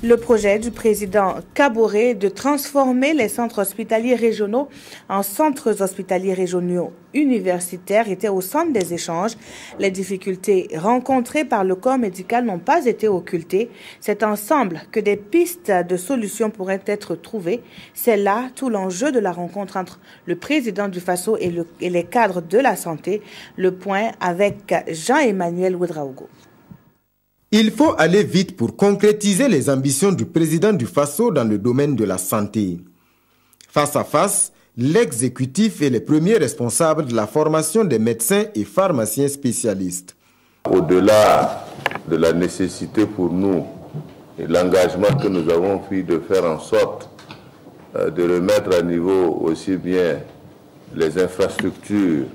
Le projet du président Kaboré de transformer les centres hospitaliers régionaux en centres hospitaliers régionaux universitaires était au centre des échanges. Les difficultés rencontrées par le corps médical n'ont pas été occultées. C'est ensemble que des pistes de solutions pourraient être trouvées. C'est là tout l'enjeu de la rencontre entre le président du FASO et les cadres de la santé. Le point avec Jean-Emmanuel Ouedraogo. Il faut aller vite pour concrétiser les ambitions du président du FASO dans le domaine de la santé. Face à face, l'exécutif est le premier responsable de la formation des médecins et pharmaciens spécialistes. Au-delà de la nécessité pour nous et l'engagement que nous avons pris de faire en sorte de remettre à niveau aussi bien les infrastructures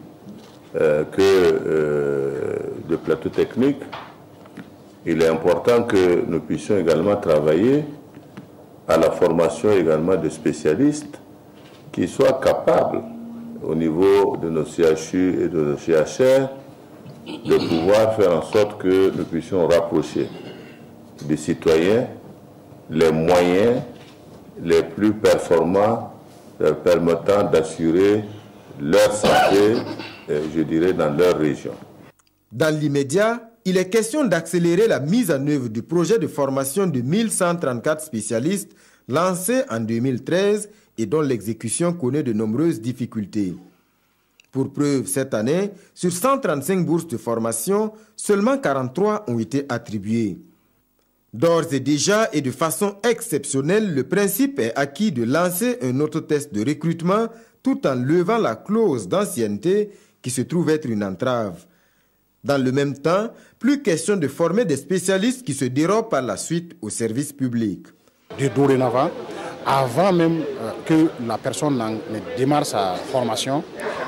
que le plateau technique, il est important que nous puissions également travailler à la formation également de spécialistes qui soient capables, au niveau de nos CHU et de nos CHR, de pouvoir faire en sorte que nous puissions rapprocher des citoyens les moyens les plus performants permettant d'assurer leur santé, je dirais, dans leur région. Dans l'immédiat, il est question d'accélérer la mise en œuvre du projet de formation de 1134 spécialistes lancé en 2013 et dont l'exécution connaît de nombreuses difficultés. Pour preuve, cette année, sur 135 bourses de formation, seulement 43 ont été attribuées. D'ores et déjà et de façon exceptionnelle, le principe est acquis de lancer un autre test de recrutement tout en levant la clause d'ancienneté qui se trouve être une entrave. Dans le même temps, plus question de former des spécialistes qui se dérobent par la suite au service public. De dorénavant, avant même que la personne ne démarre sa formation,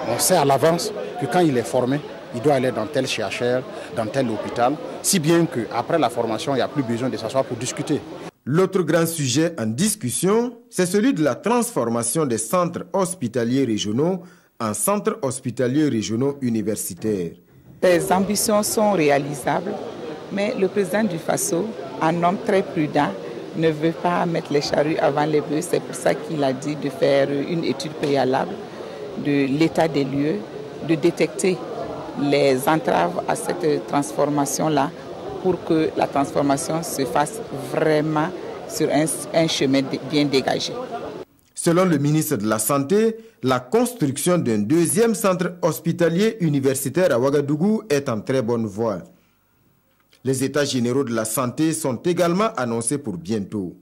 on sait à l'avance que quand il est formé, il doit aller dans tel CHR, dans tel hôpital, si bien qu'après la formation, il n'y a plus besoin de s'asseoir pour discuter. L'autre grand sujet en discussion, c'est celui de la transformation des centres hospitaliers régionaux en centres hospitaliers régionaux universitaires. Les ambitions sont réalisables, mais le président du FASO, un homme très prudent, ne veut pas mettre les charrues avant les bœufs. C'est pour ça qu'il a dit de faire une étude préalable de l'état des lieux, de détecter les entraves à cette transformation-là pour que la transformation se fasse vraiment sur un chemin bien dégagé. Selon le ministre de la Santé, la construction d'un deuxième centre hospitalier universitaire à Ouagadougou est en très bonne voie. Les états généraux de la santé sont également annoncés pour bientôt.